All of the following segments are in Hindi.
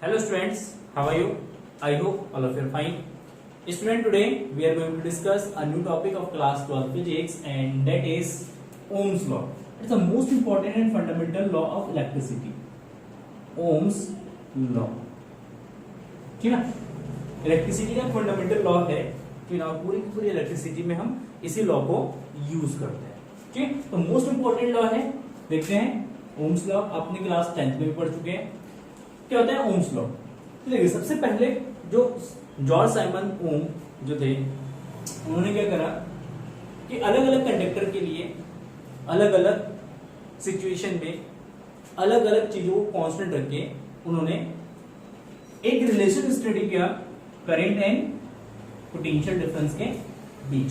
Hello students, how are you? I hope all of you are fine. Student, today we are going to discuss a new topic of class 12 physics, and that is Ohm's law. It's the most important and fundamental law of electricity. Ohm's law. ठीक है? इलेक्ट्रिसिटी का फंडामेंटल लॉ है कि ना पूरी की पूरी इलेक्ट्रिसिटी में हम इसी लॉ को यूज करते हैं. ठीक है? तो मोस्ट इंपॉर्टेंट लॉ है, देखते हैं ओम्स लॉ. आपने क्लास 10th में भी पढ़ चुके हैं. क्या होता है ओम्स लॉ? तो देखिए, सबसे पहले जो जॉर्ज साइमन ओम जो थे, उन्होंने क्या करा कि अलग अलग कंडक्टर के लिए अलग अलग सिचुएशन में अलग अलग चीजों को कांस्टेंट रख के उन्होंने एक रिलेशन स्टडी किया करंट एंड पोटेंशियल डिफरेंस के बीच.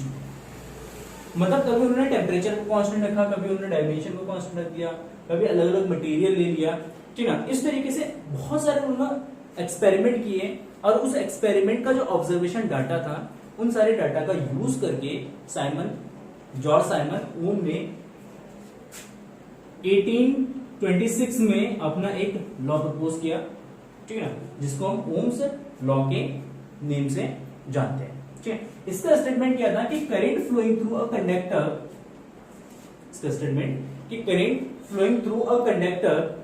मतलब कभी उन्होंने टेम्परेचर को कांस्टेंट रखा, कभी उन्होंने डायमेंशन को कांस्टेंट रख दिया, कभी अलग अलग मटेरियल ले लिया. ठीक है, इस तरीके से बहुत सारे उन्होंने एक्सपेरिमेंट किए और उस एक्सपेरिमेंट का जो ऑब्जर्वेशन डाटा था, उन सारे डाटा का यूज करके जॉर्ज साइमन ओम ने 1826 में अपना एक लॉ प्रपोज किया. ठीक है, जिसको हम ओम्स लॉ के नेम से जानते हैं. ठीक है, इसका स्टेटमेंट क्या था कि current flowing through a conductor, इसका स्टेटमेंट कि current flowing through a conductor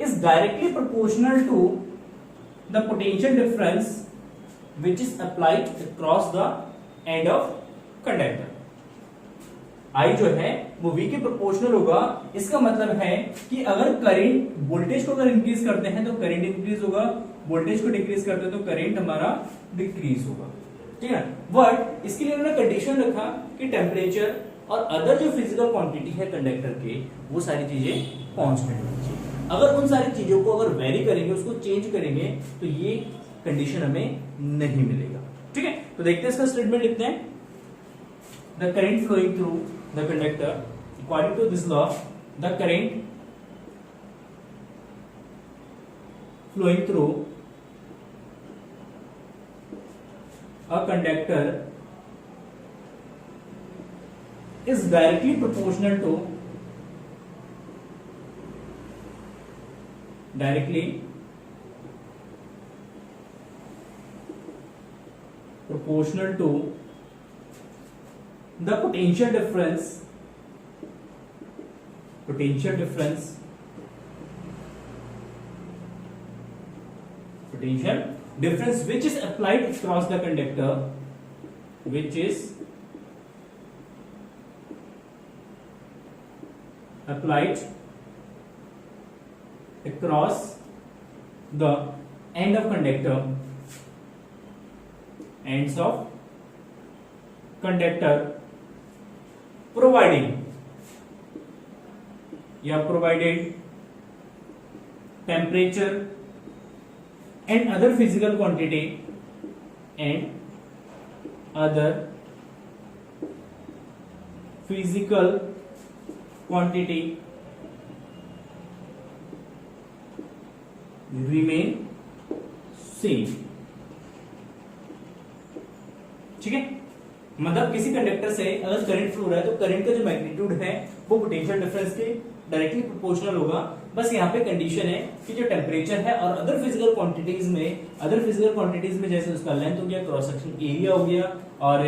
is directly proportional to the potential difference which is applied across the end of conductor. I जो है वो V के प्रोपोर्शनल होगा. इसका मतलब है कि अगर करंट वोल्टेज को अगर इंक्रीज करते हैं तो करंट इंक्रीज होगा, वोल्टेज को डिक्रीज करते हैं तो करंट हमारा डिक्रीज होगा. ठीक है, बट इसके लिए उन्होंने कंडीशन रखा कि टेम्परेचर और अदर जो फिजिकल क्वांटिटी है कंडक्टर के, वो सारी चीजें कांस्टेंट होनी चाहिए. अगर उन सारी चीजों को अगर वेरी करेंगे, उसको चेंज करेंगे, तो ये कंडीशन हमें नहीं मिलेगा. ठीक है, तो देखते हैं इसका स्टेटमेंट लिखते हैं. The current flowing through the conductor according to this law, the current flowing through a conductor is directly proportional to the potential difference which is applied across the conductor, which is applied across the end of conductor, ends of conductor, provided temperature and other physical quantity remain same. ठीक है, मतलब किसी कंडक्टर से अगर करंट फ्लो रहा है तो करंट का जो मैग्नीट्यूड है वो पोटेंशियल डिफरेंस के डायरेक्टली प्रोपोर्शनल होगा. बस यहाँ पे कंडीशन है कि जो टेम्परेचर है और अदर फिजिकल क्वांटिटीज में जैसे उसका लेंथ हो गया, क्रॉस सेक्शन एरिया हो गया, और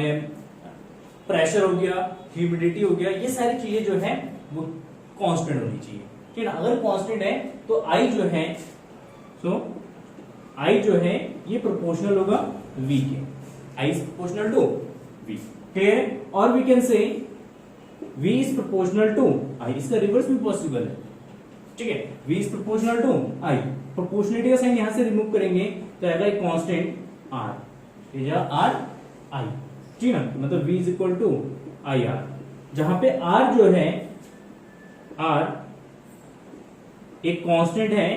प्रेशर हो गया, ह्यूमिडिटी हो गया, ये सारी चीजें जो है वो कांस्टेंट होनी चाहिए. ठीक है, अगर कांस्टेंट है तो आई जो है ये प्रोपोर्शनल होगा V के. I is proportional to V. Clear? और we can say V is proportional to I. इसका रिवर्स भी पॉसिबल है. ठीक है, V is proportional to I. Proportionality का साइन यहां से रिमूव करेंगे तो आएगा एक कांस्टेंट R. R I. ठीक है, मतलब V is equal to IR, जहां पे R जो है, R एक कांस्टेंट है,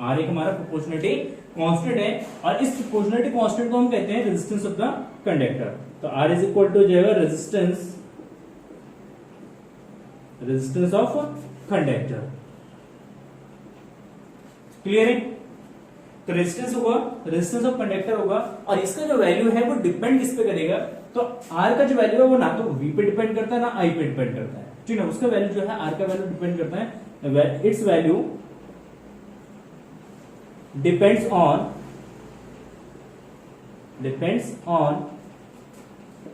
R एक हमारा प्रोपोर्शनलिटी कांस्टेंट है, और इस प्रोपोर्शनलिटी कांस्टेंट को हम कहते हैं रेजिस्टेंस ऑफ द कंडक्टर. तो R इज इक्वल टू जो है रेजिस्टेंस ऑफ कंडक्टर. क्लियर है? तो रेजिस्टेंस ऑफ कंडक्टर होगा, और इसका जो वैल्यू है वो डिपेंड किस पे करेगा? तो R का जो वैल्यू है वो ना तो V पे डिपेंड करता है ना I पे डिपेंड करता है. ठीक है, उसका वैल्यू जो है R का वैल्यू डिपेंड करता है, it's value depends on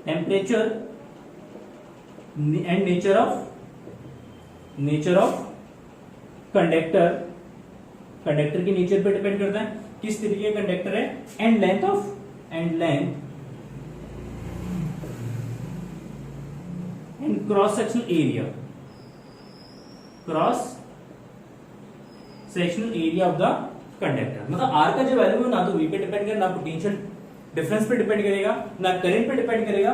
temperature and nature of conductor की नेचर पे डिपेंड करता है, किस तरीके का कंडक्टर है, and length and cross sectional area of the conductor. मतलब आर का जो वैल्यू है ना तो वी पे डिपेंड करेगा, ना पोटेंशियल डिफरेंस पे डिपेंड करेगा, ना करंट पे डिपेंड करेगा।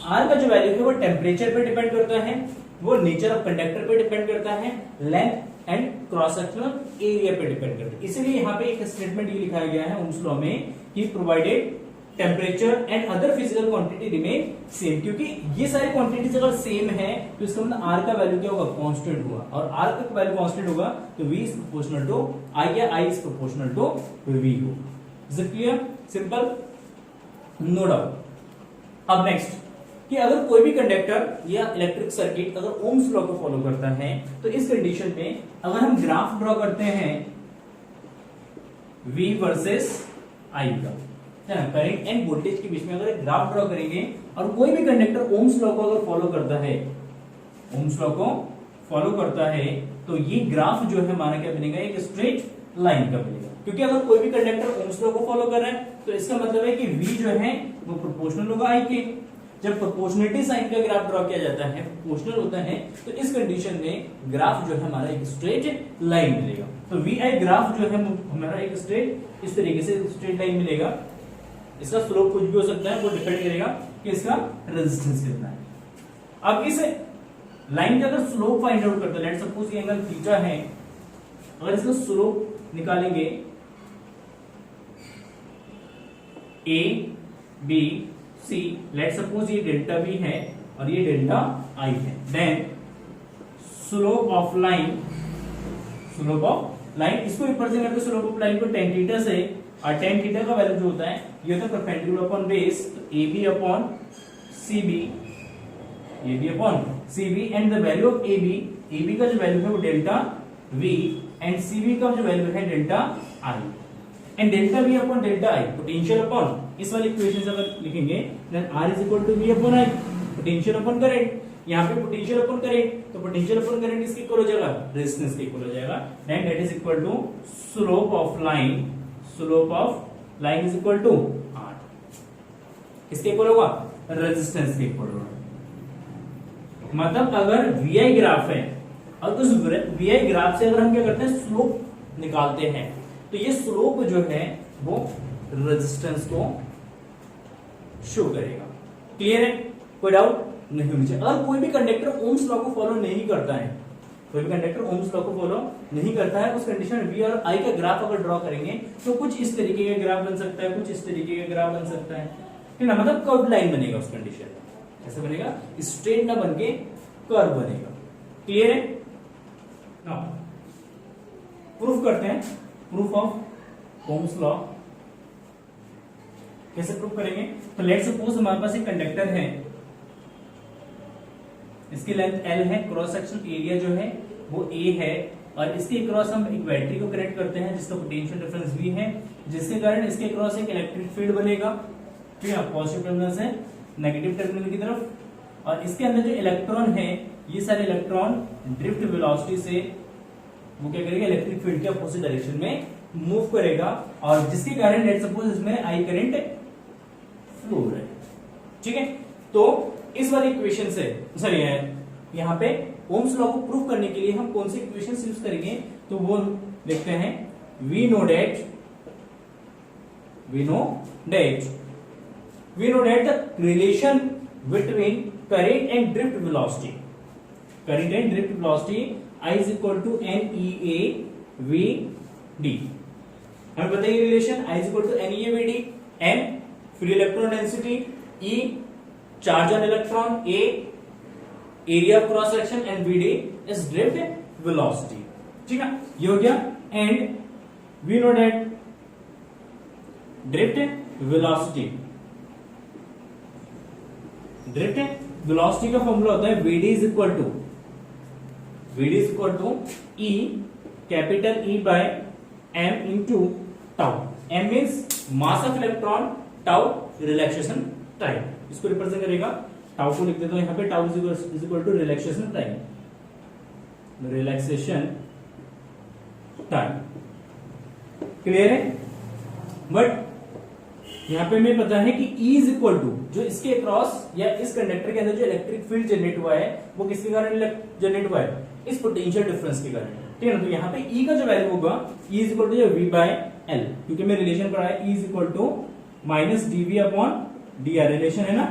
आर का जो वैल्यू है वो टेम्परेचर पे डिपेंड करता है, वो नेचर ऑफ कंडक्टर पे डिपेंड करता है, length and cross sectional area पे डिपेंड करता है। इसीलिए यहाँ पे एक स्टेटमेंट ये लिखाया गया है ओम्स लॉ में कि provided temperature and other physical quantity remain same, क्योंकि ये सारी क्वांटिटीज अगर सेम है तो इसका मतलब आर का वैल्यू क्या होगा, कांस्टेंट होगा, और आर का वैल्यू कांस्टेंट होगा तो V is proportional to I या I is proportional to V होगा। Is it clear? Simple, no doubt. अब नेक्स्ट कि अगर कोई भी कंडक्टर या इलेक्ट्रिक सर्किट अगर ओम्स लॉ को फॉलो करता है तो इस कंडीशन में अगर हम ग्राफ ड्रॉ करते हैं V वर्सेस I का, करंट एंड वोल्टेज के बीच में अगर एक ग्राफ ड्रॉ करेंगे और कोई भी कंडक्टर ओम्स लॉ को अगर फॉलो करता है तो ये ग्राफ जो है हमारा क्या बनेगा, एक स्ट्रेट लाइन का बनेगा। क्योंकि अगर कोई भी कंडक्टर ओम्स लॉ को फॉलो कर रहा है तो इसका मतलब है कि V जो है वो प्रोपोर्शनल होगा I के। जब प्रोपोर्शनलिटी साइन का ग्राफ ड्रॉ किया जाता है, प्रोपोर्शनल होता है, तो इस कंडीशन में ग्राफ जो है हमारा एक स्ट्रेट लाइन मिलेगा। तो VI ग्राफ जो है हमारा एक स्ट्रेट इस तरीके से स्ट्रेट लाइन मिलेगा। इसका स्लोप कुछ भी हो सकता है, वो डिपेंड करेगा कि इसका रेजिस्टेंस कितना है। अब इस लाइन का अगर स्लोप फाइंड आउट करते हैं, लेट्स सपोज ये एंगल थीटा है, अगर इसका स्लोप निकालेंगे A B C, let's suppose ये डेल्टा B है और ये डेल्टा I है, देन स्लोप ऑफ लाइन इसको रिप्रेजेंट करके स्लोप ऑफ लाइन को tan थीटा से, और tan थीटा का वैल्यू जो होता है ये होता है परपेंडिकुलर अपॉन बेस, तो AB upon CB and the value of AB का जो वैल्यू है वो डेल्टा V एंड CB का जो वैल्यू है delta I and delta V upon delta I potential upon इस वाली इक्वेशन से अगर लिखेंगे then R is equal to V upon I, potential upon current. यहाँ पे पोटेंशियल अपॉन करंट, तो पोटेंशियल अपॉन करंट इसके इक्वल हो जाएगा, रेजिस्टेंस के इक्वल हो जाएगा, then that is equal to slope of line is equal to R। किसके इक्वल होगा, रेजिस्टेंस के इक्वल होगा। मतलब अगर VI ग्राफ है और उस VI ग्राफ से अगर हम क्या करते हैं, स्लोप निकालते हैं, तो ये स्लोप जो है वो रेजिस्टेंस को शो करेगा। क्लियर है? कोई डाउट नहीं होनी चाहिए। अगर कोई भी कंडक्टर ओम्स लॉ को फॉलो नहीं करता है, उस कंडीशन में V और I का ग्राफ अगर ड्रॉ करेंगे तो कुछ इस तरीके का ग्राफ बन सकता है, कुछ इस तरीके का ग्राफ बन सकता है, ठीक है, मतलब कर्व लाइन बनेगा उस कंडीशन में। कैसे बनेगा, स्ट्रेट ना बनके कर्व बनेगा। क्लियर है? नाउ प्रूफ करते हैं, प्रूफ ऑफ ओम्स लॉ कैसे प्रूफ करेंगे। तो लेट्स सपोज हमारे पास एक कंडक्टर है, इसकी लेंथ L है, क्रॉस सेक्शन एरिया जो है वो A है, और इसके क्रॉस हम एक बैटरी को कनेक्ट करते हैं जिसका पोटेंशियल डिफरेंस V है, जिसके कारण इसके क्रॉस एक इलेक्ट्रिक फील्ड बनेगा, ठीक है, पॉजिटिव टर्मिनल से नेगेटिव टर्मिनल की तरफ, और इसके अंदर जो इलेक्ट्रॉन है, ये सारे इलेक्ट्रॉन ड्रिफ्ट वेलोसिटी से वो क्या करेगा, इलेक्ट्रिक फील्ड के अपोजिट डायरेक्शन में मूव करेगा, और जिसके कारण लेट्स सपोज इसमें I करंट फ्लो हो रहा है। ठीक है, तो इस वाली इक्वेशन से सॉरी यहाँ पे ओम्स लॉ को प्रूव करने के लिए हम कौन सी इक्वेशन यूज करेंगे, तो वो देखते हैं। We know that the relation between current and drift velocity I is equal to NEAVD। हमें बताइए relation I is equal to NEAVD, N free electron density, E charge on electron, A area of cross section and VD is drift velocity. ठीक है, ये हो गया। And we know that drift velocity का फॉर्मूला होता है VD is equal to E capital E by M into tau. M means mass of electron, tau relaxation time, इसको रिप्रेजेंट करेगा। टाउ को लिख देता हूं यहाँ पे, tau is equal to relaxation time, relaxation time. Clear है? बट यहाँ पे हमें पता है कि E इज इक्वल टू, जो इसके अक्रॉस या इस कंडक्टर के अंदर जो इलेक्ट्रिक फील्ड जनरेट हुआ है वो किसके कारण जनरेट हुआ है? इस पोटेंशियल डिफरेंस के कारण, ठीक है ना। तो यहाँ पे E का जो वैल्यू होगा, E is equal to V by L, क्योंकि मैं रिलेशन पढ़ा है, E is equal to minus dV upon dr, relation है ना।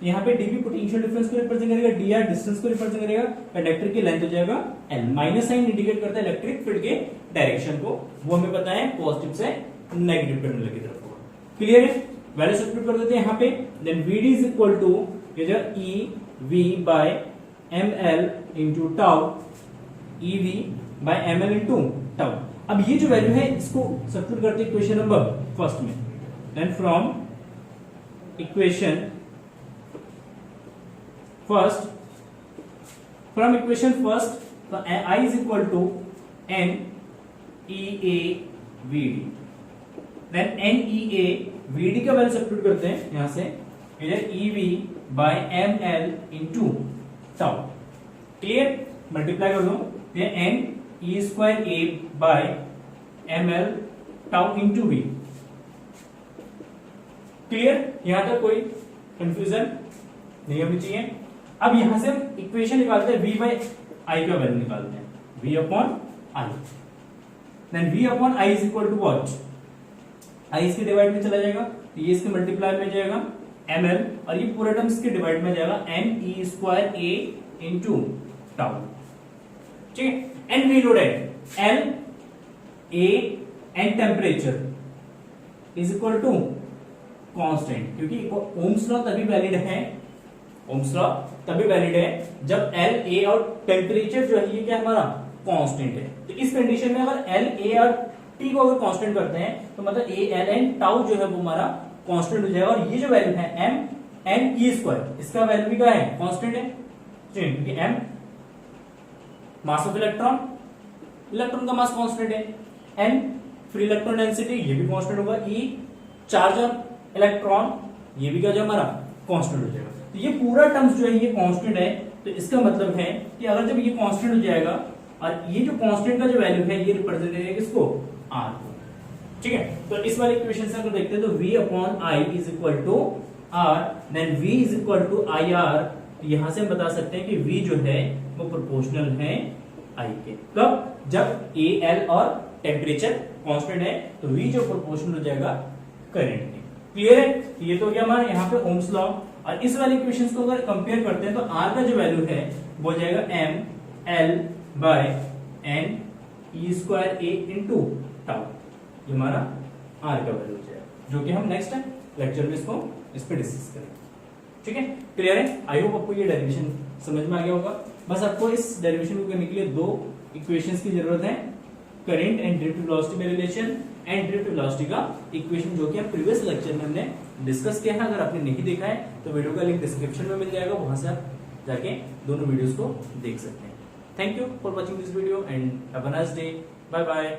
यहाँ पे dV पोटेंशियल डिफरेंस को रिप्रेजेंट करेगा, dr डिस्टेंस को रिप्रेजेंट करेगा, कंडक्टर की लेंथ हो जाएगा L। माइनस साइन इंडिकेट करता है इलेक्ट्रिक फील्ड के डायरेक्शन को, वो हमें पता है पॉजिटिव से नेगेटिव टर्मिनल की तरफ होगा। क्लियर है? वैल्यू सब्स्टिट्यूट कर देते हैं यहाँ पे। Then VD is equal to E V by ml into tau, EV by ml into tau. अब ये जो वैल्यू है इसको सब्स्टिट्यूट करते हैं इक्वेशन नंबर फर्स्ट में। Then from equation first, I is equal to NEA VD। देन NEA VD का वैल्यू सब्स्टिट्यूट करते हैं यहां से, इधर EV by ml into tau. Clear? Multiply कर दो, ये NE square A by ml tau into V। Clear? यहां तक कोई कंफ्यूजन नहीं होनी चाहिए। अब यहां से हम इक्वेशन निकालते हैं, V बाय I का वैल्यू निकालते हैं, V upon I। Then V upon I is equal to what? I इसके डिवाइड में चला जाएगा, तो ये इसके मल्टीप्लाई में जाएगा ml, और ये पूरा टर्म इसके डिवाइड में जाएगा NE square A into tau. ठीक है? And we know that L A and temperature is equal to constant, क्योंकि ओम्स लॉ तभी वैलिड है, ओम्स लॉ तभी वैलिड है जब L A और टेम्परेचर जो है ये क्या हमारा कांस्टेंट है। तो इस कंडीशन में अगर L A और T को अगर कांस्टेंट करते हैं तो मतलब A L एंड टाउ जो है वो हमारा कांस्टेंट हो जाएगा, और ये जो वैल्यू है M N E स्क्वायर, इसका वैल्यू भी क्या है? कांस्टेंट है, क्योंकि M mass of electron, electron का मास कांस्टेंट है, N फ्री इलेक्ट्रॉन डेंसिटी, ये भी कांस्टेंट होगा, E चार्ज ऑफ इलेक्ट्रॉन, ये भी क्या जो हमारा कांस्टेंट हो जाएगा। तो ये पूरा टर्म्स जो है ये कांस्टेंट है, तो इसका मतलब है कि अगर जब ये कांस्टेंट हो जाएगा और ये जो कांस्टेंट का जो वैल्यू है ये रिप्रेजेंट करेगा किसको? R को। ठीक है? तो इस वाले इक्वेशन से अगर देखते हैं तो V upon I is equal to R, then V is equal to IR। तो यहां से हम बता सकते हैं कि V जो है वो प्रोपोर्शनल है I के। कब? जब A L और टेम्परेचर कांस्टेंट है, तो V जो प्रोपोर्शनल हो जाएगा करंट के। क्लियर है? ये तो क्या हमारा यहाँ पे ओम्स लॉ। और इस वाले इक्वेशंस को अगर कंपेयर करते हैं तो R का जो वैल्यू है वो हो जाएगा M L by N E square A into tau, ये हमारा R का वैल्यू हो जाएगा, जो कि हम नेक्स्ट लेक्चर में इसको इस पे डिस्कस करेंगे। ठीक है? क्लियर है? आई होप आपको ये डेरिवेशन समझ में आ गया होगा। बस आपको इस डेरिवेशन को करने के लिए दो इक्वेशंस की जरूरत है, करंट एंड ड्रिफ्ट वेलोसिटी में रिलेशन एंड ड्रिफ्ट वेलोसिटी का इक्वेशन, जो कि आप प्रीवियस लेक्चर में हमने डिस्कस किया है। अगर आपने नहीं देखा है तो वीडियो का लिंक डिस्क्रिप्शन में मिल जाएगा, वहां से आप जाके दोनों वीडियोस को देख सकते हैं। Thank you for watching this video and have a nice day. Bye bye.